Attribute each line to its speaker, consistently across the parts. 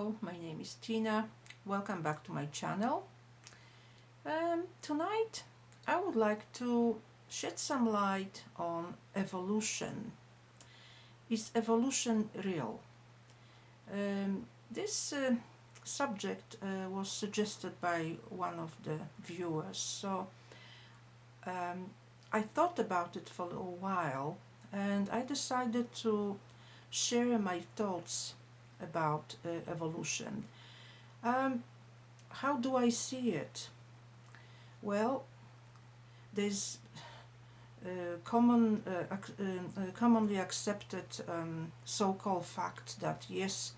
Speaker 1: Hello, my name is Tina. Welcome back to my channel. Tonight I would like to shed some light on evolution. Is evolution real? This subject was suggested by one of the viewers, so I thought about it for a while and I decided to share my thoughts about evolution. How do I see it? Well, there's commonly accepted so-called fact that yes,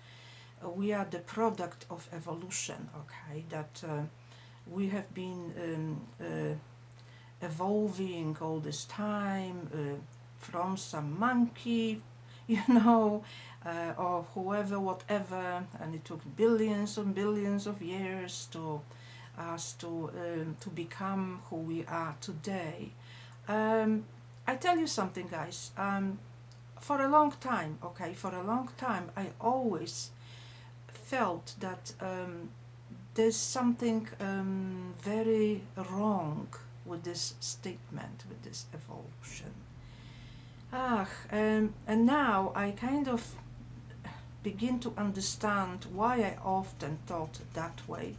Speaker 1: we are the product of evolution, okay, that we have been evolving all this time from some monkey, or whoever, whatever, and it took billions and billions of years to us to become who we are today. I tell you something, guys. For a long time, I always felt that there's something very wrong with this statement, with this evolution. And now I kind of begin to understand why I often thought that way.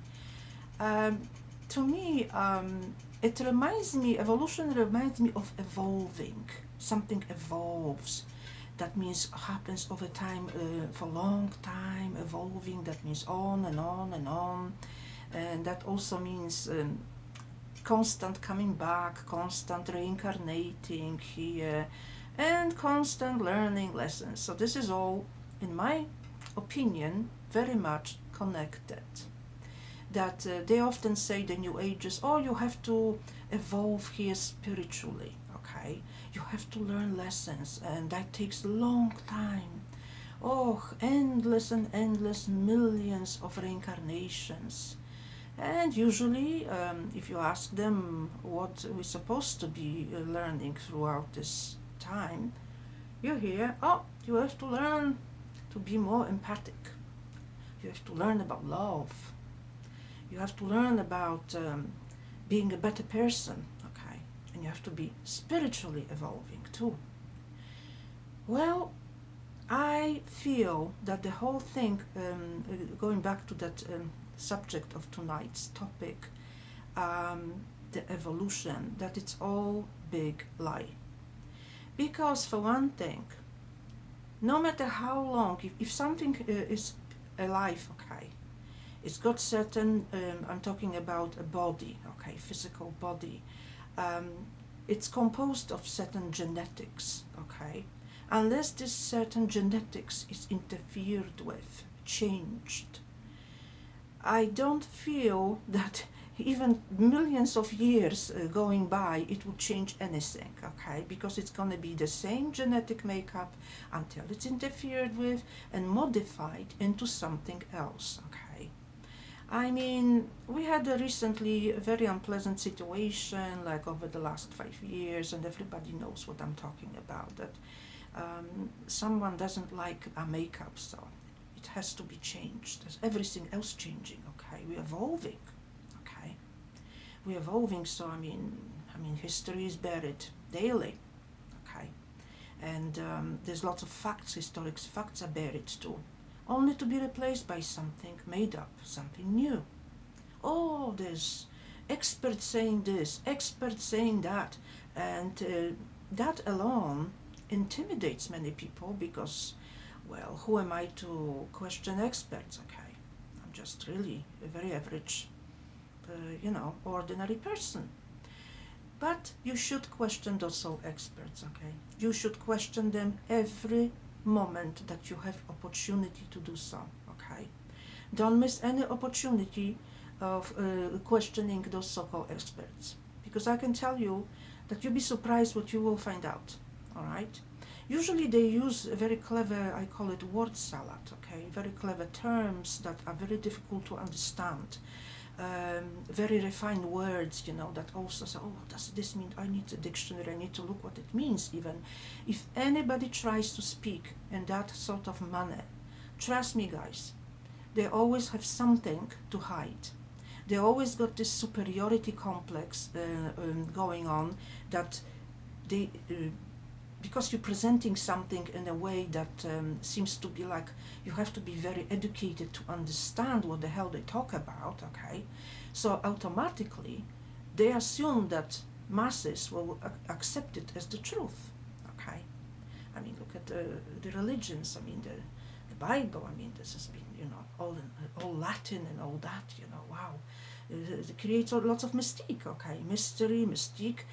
Speaker 1: To me, evolution reminds me of evolving. Something evolves. That means happens over time, for a long time, evolving. That means on and on and on. And that also means constant coming back, constant reincarnating here, and constant learning lessons. So this is all, in my opinion, very much connected. That they often say, the New Ages, oh, you have to evolve here spiritually, okay? You have to learn lessons, and that takes a long time. Oh, endless and endless millions of reincarnations. And usually, if you ask them what we're supposed to be learning throughout this time, you hear, oh, you have to learn to be more empathic. You have to learn about love. You have to learn about being a better person, okay? And you have to be spiritually evolving too. Well, I feel that the whole thing, going back to that subject of tonight's topic, the evolution, that it's all big lie. Because for one thing, no matter how long, if something is alive, okay, it's got certain, I'm talking about a body, okay, physical body, it's composed of certain genetics, okay, unless this certain genetics is interfered with, changed, I don't feel that even millions of years going by, it would change anything, okay? Because it's going to be the same genetic makeup until it's interfered with and modified into something else, okay? I mean, we had recently a very unpleasant situation, like over the last 5 years, and everybody knows what I'm talking about, that someone doesn't like our makeup, so it has to be changed. There's everything else changing, okay? We're evolving. We're evolving, so I mean, history is buried daily, okay, and there's lots of facts, historic facts are buried too, only to be replaced by something made up, something new. Oh, there's experts saying this, experts saying that, and that alone intimidates many people because, well, who am I to question experts, okay? I'm just really a very average ordinary person. But you should question those so experts, okay? You should question them every moment that you have opportunity to do so, okay? Don't miss any opportunity of questioning those so-called experts, because I can tell you that you'll be surprised what you will find out, all right? Usually they use a very clever, I call it word salad, okay? Very clever terms that are very difficult to understand. Very refined words, that also say, oh, does this mean? I need a dictionary, I need to look what it means even. If anybody tries to speak in that sort of manner, trust me, guys, they always have something to hide. They always got this superiority complex going on, that they because you're presenting something in a way that seems to be like you have to be very educated to understand what the hell they talk about, okay? So automatically they assume that masses will accept it as the truth, okay? I mean, look at the religions. I mean, the Bible. I mean, this has been, all Latin and all that. Wow, it creates lots of mystique. Okay, mystery, mystique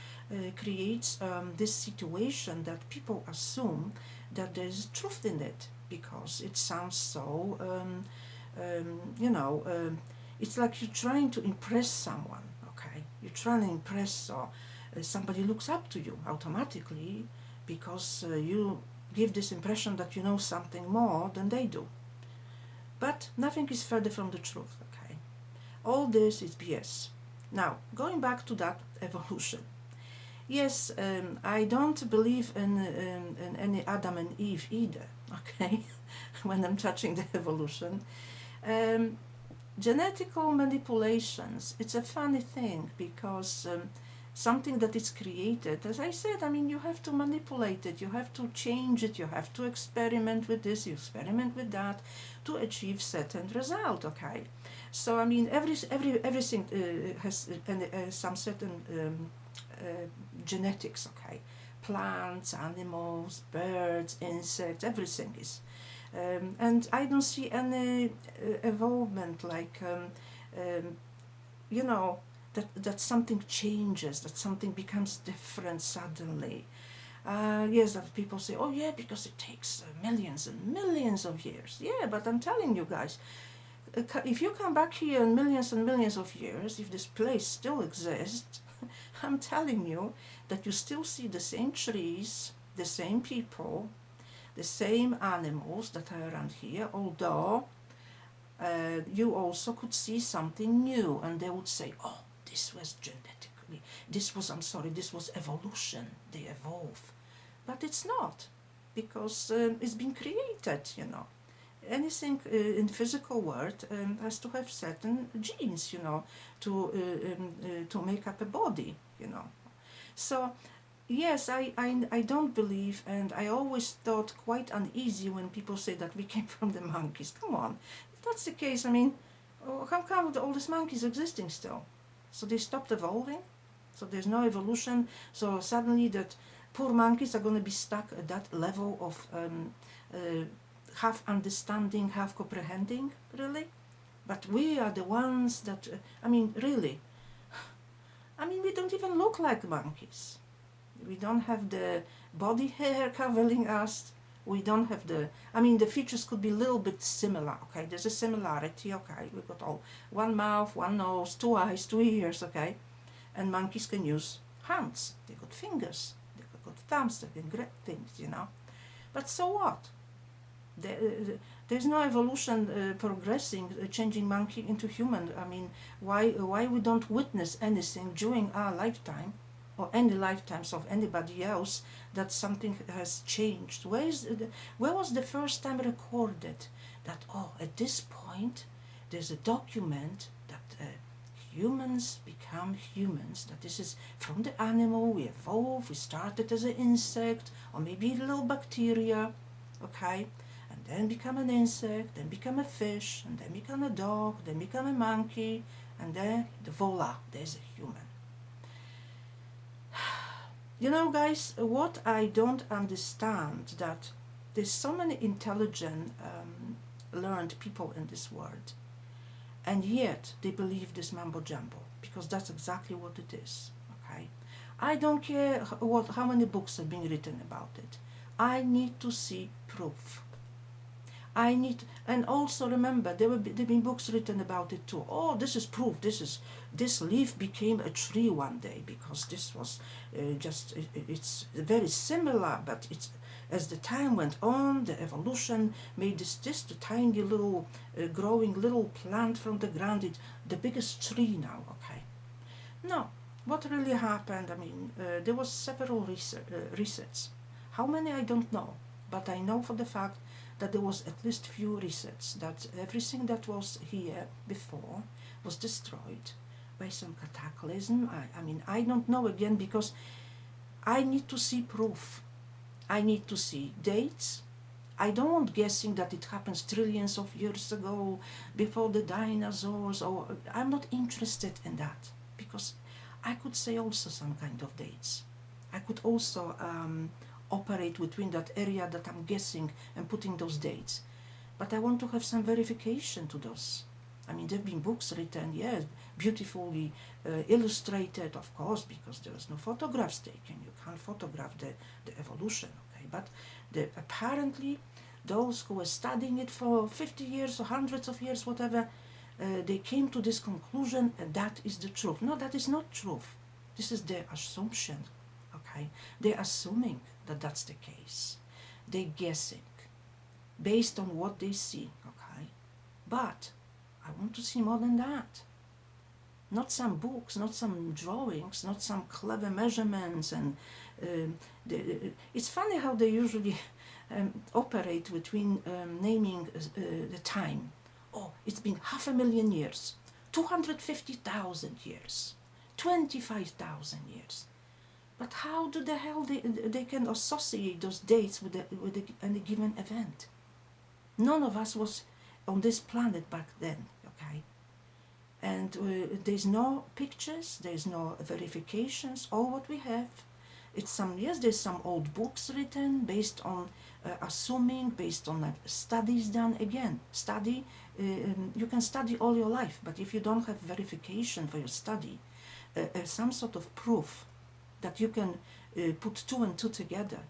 Speaker 1: creates this situation that people assume that there is truth in it because it sounds so. It's like you're trying to impress someone. Okay, you're trying to impress, so somebody looks up to you automatically because you give this impression that you know something more than they do. But nothing is further from the truth, okay? All this is BS. Now, going back to that evolution. Yes, I don't believe in any Adam and Eve either, okay? When I'm touching the evolution. Um, Genetical manipulations, it's a funny thing because something that is created, as I said, I mean, you have to manipulate it, you have to change it, you have to experiment with this, you experiment with that to achieve certain result, okay? So I mean, everything has some certain genetics, okay? Plants, animals, birds, insects, everything is. And I don't see any evolvement like, you know, that something changes, that something becomes different suddenly. Yes, that people say, oh yeah, because it takes millions and millions of years. Yeah, but I'm telling you guys, if you come back here in millions and millions of years, if this place still exists, I'm telling you that you still see the same trees, the same people, the same animals that are around here, although you also could see something new, and they would say, oh, this was genetically, this was evolution, they evolve. But it's not, because it's been created. Anything in physical world has to have certain genes, to make up a body. So yes, I don't believe, and I always thought quite uneasy when people say that we came from the monkeys. Come on, if that's the case, I mean, how come all these monkeys existing still? So they stopped evolving? So there's no evolution, so suddenly that poor monkeys are going to be stuck at that level of half understanding, half comprehending, really? But we are the ones that, I mean, really, I mean, we don't even look like monkeys. We don't have the body hair covering us. We don't have I mean, the features could be a little bit similar, okay? There's a similarity, okay? We've got all one mouth, one nose, two eyes, two ears, okay? And monkeys can use hands. They got fingers. They got thumbs. They can grab things. But so what? There's no evolution progressing, changing monkey into human. I mean, why we don't witness anything during our lifetime or any lifetimes of anybody else that something has changed? Where was the first time recorded that, oh, at this point there's a document that humans become humans, that this is from the animal, we evolve, we started as an insect or maybe a little bacteria, okay, and then become an insect, then become a fish, and then become a dog, then become a monkey, and then voila, there's a human. Guys, what I don't understand, that there's so many intelligent, learned people in this world, and yet they believe this mumbo jumbo, because that's exactly what it is. Okay, I don't care how many books have been written about it. I need to see proof. And also remember, there have been books written about it too. Oh, this is proof. This leaf became a tree one day because this was it's very similar, but it's as the time went on, the evolution made this tiny little growing little plant from the ground. It's the biggest tree now. Okay, no. What really happened? I mean, there was several research. How many I don't know, but I know for the fact that there was at least few resets, that everything that was here before was destroyed by some cataclysm. I mean, I don't know again, because I need to see proof. I need to see dates. I don't want guessing that it happens trillions of years ago, before the dinosaurs, or I'm not interested in that, because I could say also some kind of dates. I could also operate within that area that I'm guessing and putting those dates. But I want to have some verification to those. I mean, there have been books written, yes, beautifully illustrated, of course, because there was no photographs taken. You can't photograph the evolution, okay? But apparently, those who were studying it for 50 years or hundreds of years, whatever, they came to this conclusion, and that is the truth. No, that is not truth. This is their assumption, okay? They're assuming that that's the case. They're guessing based on what they see, okay? But I want to see more than that. Not some books, not some drawings, not some clever measurements. And it's funny how they usually operate between naming the time. Oh, it's been 500,000 years, 250,000 years, 25,000 years. But how do the hell they can associate those dates with any given event? None of us was on this planet back then, okay? And there's no pictures, there's no verifications. All what we have, it's some, yes, there's some old books written based on assuming, based on studies done. Again, study, you can study all your life, but if you don't have verification for your study, some sort of proof that you can put two and two together,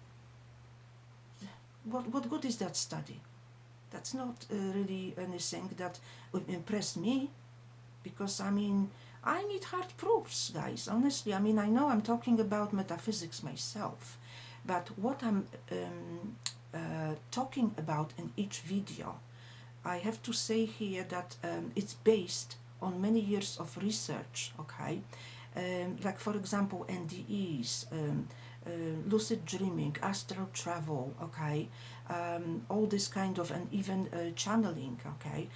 Speaker 1: what good is that study? That's not really anything that would impress me, because I mean, I need hard proofs, guys, honestly. I mean, I know I'm talking about metaphysics myself, but what I'm talking about in each video, I have to say here that it's based on many years of research, okay? Like, for example, NDEs, lucid dreaming, astral travel, okay? All this kind of, and even channeling, okay?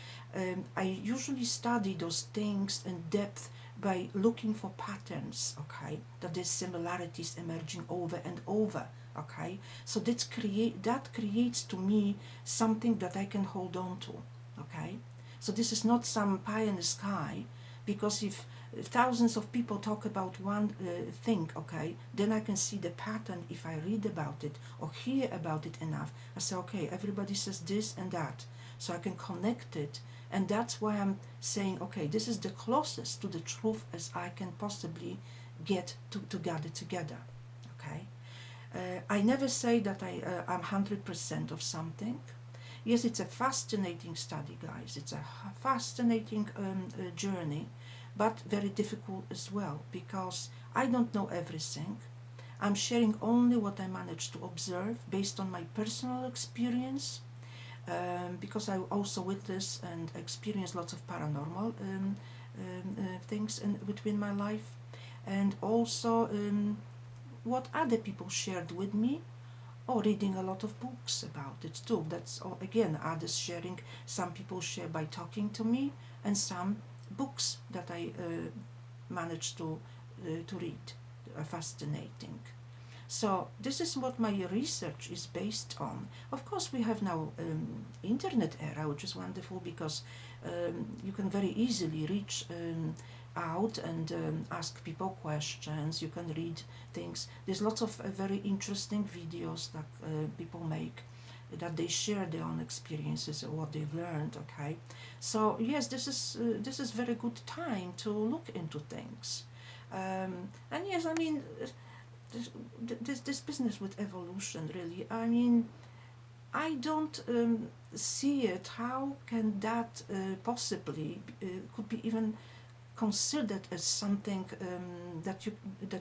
Speaker 1: I usually study those things in depth by looking for patterns, okay? That there's similarities emerging over and over, okay? So that creates to me something that I can hold on to, okay? So this is not some pie in the sky, because if thousands of people talk about one thing, okay, then I can see the pattern. If I read about it or hear about it enough, I say, okay, everybody says this and that, so I can connect it. And that's why I'm saying, okay, this is the closest to the truth as I can possibly get to gather together, okay? I never say that I'm 100% of something. Yes, it's a fascinating study, guys. It's a fascinating journey, but very difficult as well, because I don't know everything. I'm sharing only what I managed to observe based on my personal experience, because I also witness and experience lots of paranormal things within my life, and also what other people shared with me, or reading a lot of books about it too. That's all, again, others sharing. Some people share by talking to me, and some books that I managed to read are fascinating. So this is what my research is based on. Of course, we have now internet era, which is wonderful, because you can very easily reach out and ask people questions. You can read things. There's lots of very interesting videos that people make, that they share their own experiences or what they've learned, okay? So yes, this is very good time to look into things. And yes, I mean, this business with evolution, really, I mean, I don't see it. How can that possibly could be even considered as something that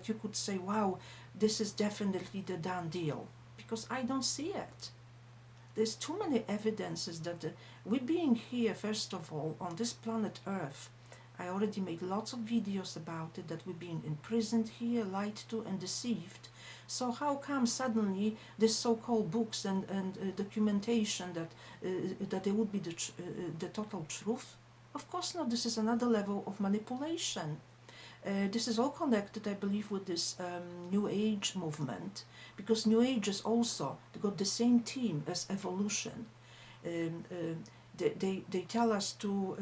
Speaker 1: you could say, wow, this is definitely the done deal? Because I don't see it. There's too many evidences that we being here, first of all, on this planet Earth, I already made lots of videos about it, that we're being imprisoned here, lied to and deceived So how come suddenly this so-called books and documentation that they would be the total truth? Of course not. This is another level of manipulation. This is all connected, I believe, with this New Age movement, because New Age is also got the same theme as evolution. Um, um, they tell us to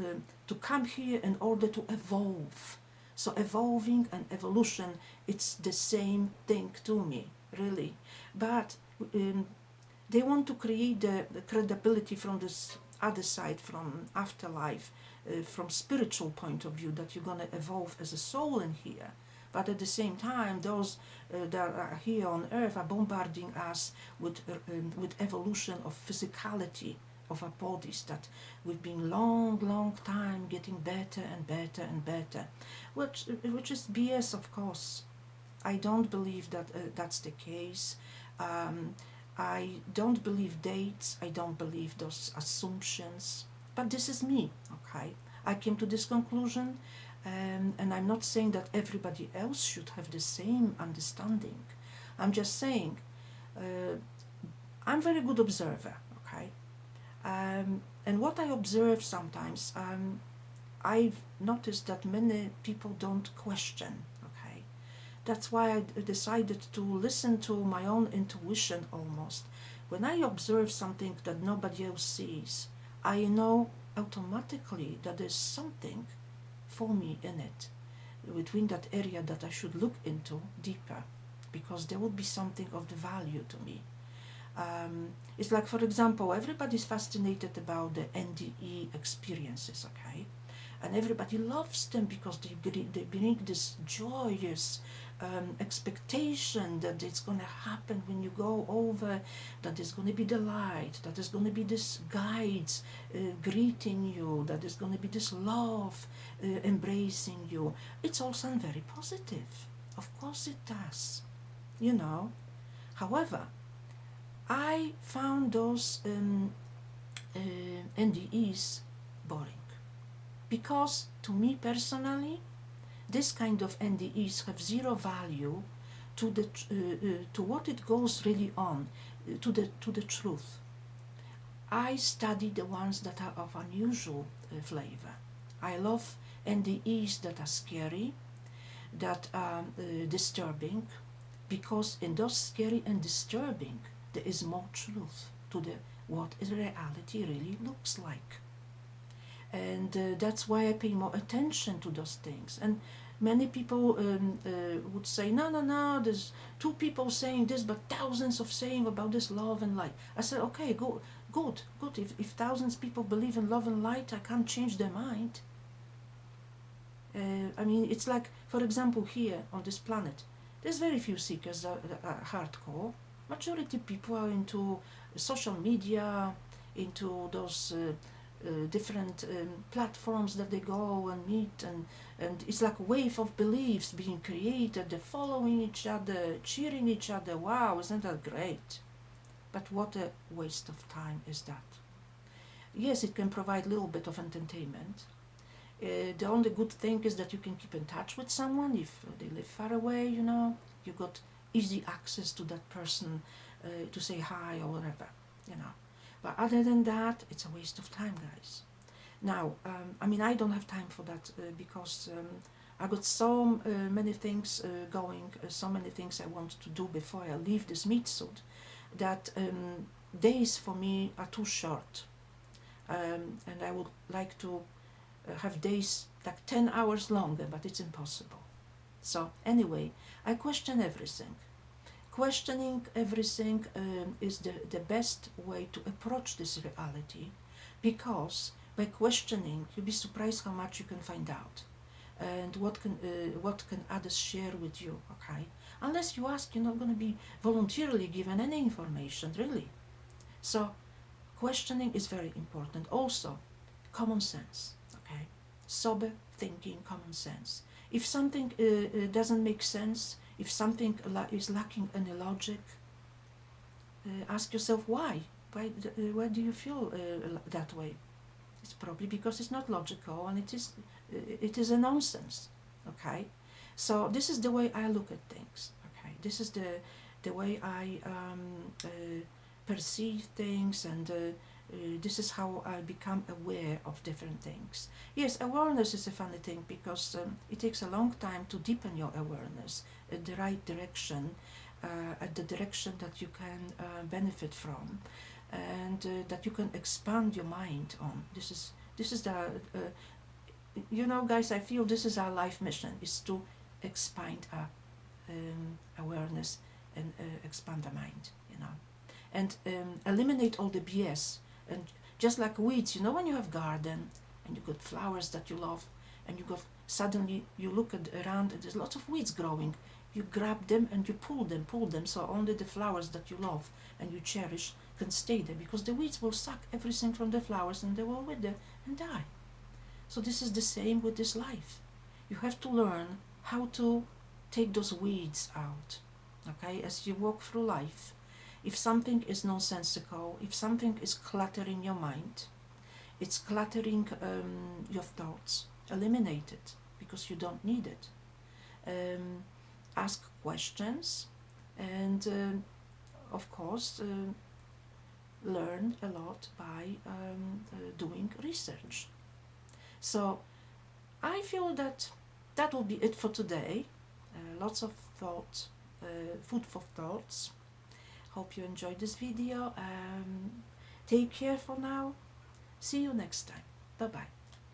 Speaker 1: come here in order to evolve. So evolving and evolution, it's the same thing to me, really. But um, they want to create the credibility from this other side, from afterlife, from spiritual point of view, that you're going to evolve as a soul in here. But at the same time, those that are here on earth are bombarding us with evolution of physicality of our bodies, that we've been long time getting better and better and better, which is BS, of course. I don't believe that that's the case. Um, I don't believe dates. I don't believe those assumptions. But this is me, okay? I came to this conclusion, and I'm not saying that everybody else should have the same understanding. I'm just saying uh, I'm a very good observer, okay? And what I observe sometimes, I've noticed that many people don't question, okay? That's why I decided to listen to my own intuition almost. When I observe something that nobody else sees, I know automatically that there's something for me in it, between that area that I should look into deeper, because there would be something of the value to me. It's like, for example, everybody's fascinated about the NDE experiences, okay? And everybody loves them because they bring this joyous expectation that it's going to happen when you go over, that there's going to be the light, that there's going to be this guides greeting you, that there's going to be this love embracing you. It's all sound very positive. Of course it does, you know. However, I found those NDEs boring, because to me personally, this kind of NDEs have zero value to the to what it goes really on, to the truth. I study the ones that are of unusual flavor. I love NDEs that are scary, that are disturbing, because in those scary and disturbing there is more truth to the what reality really looks like. And that's why I pay more attention to those things. And many people would say, no, there's two people saying this, but thousands of saying about this love and light. I said, okay, good. If thousands of people believe in love and light, I can't change their mind. I mean, it's like, for example, here on this planet, there's very few seekers that are hardcore. Majority people are into social media, into those different platforms that they go and meet, and it's like a wave of beliefs being created. They're following each other, cheering each other. Wow, isn't that great? But what a waste of time is that. Yes, it can provide a little bit of entertainment. The only good thing is that you can keep in touch with someone if they live far away, you know. You got easy access to that person to say hi or whatever, you know. But other than that, it's a waste of time, guys. Now, I mean, I don't have time for that because I got so many things going, so many things I want to do before I leave this meat suit, that days for me are too short. And I would like to have days like 10 hours longer, but it's impossible. So anyway, I question everything. Questioning everything is the best way to approach this reality, because by questioning, you'll be surprised how much you can find out, and what can others share with you. Okay, unless you ask, you're not going to be voluntarily given any information, really. So questioning is very important. Also, common sense. Okay, sober thinking, common sense. If something doesn't make sense, if something is lacking any logic, ask yourself why. Why do you feel that way? It's probably because it's not logical, and it is a nonsense. Okay, so this is the way I look at things. Okay, this is the way I perceive things, and this is how I become aware of different things. Yes, awareness is a funny thing because it takes a long time to deepen your awareness at the right direction, at the direction that you can benefit from, and that you can expand your mind on. This is the you know, guys. I feel this is our life mission: is to expand our awareness and expand the mind. You know, and eliminate all the BS. And just like weeds, you know, when you have garden and you got flowers that you love, and you got suddenly you look around and there's lots of weeds growing. You grab them and you pull them, so only the flowers that you love and you cherish can stay there, because the weeds will suck everything from the flowers and they will wither and die. So this is the same with this life. You have to learn how to take those weeds out, okay, as you walk through life. If something is nonsensical, if something is cluttering your mind, it's cluttering your thoughts, eliminate it because you don't need it. Ask questions, and of course, learn a lot by doing research. So I feel that that will be it for today. Lots of thoughts, food for thoughts. Hope you enjoyed this video. Take care for now. See you next time. Bye bye.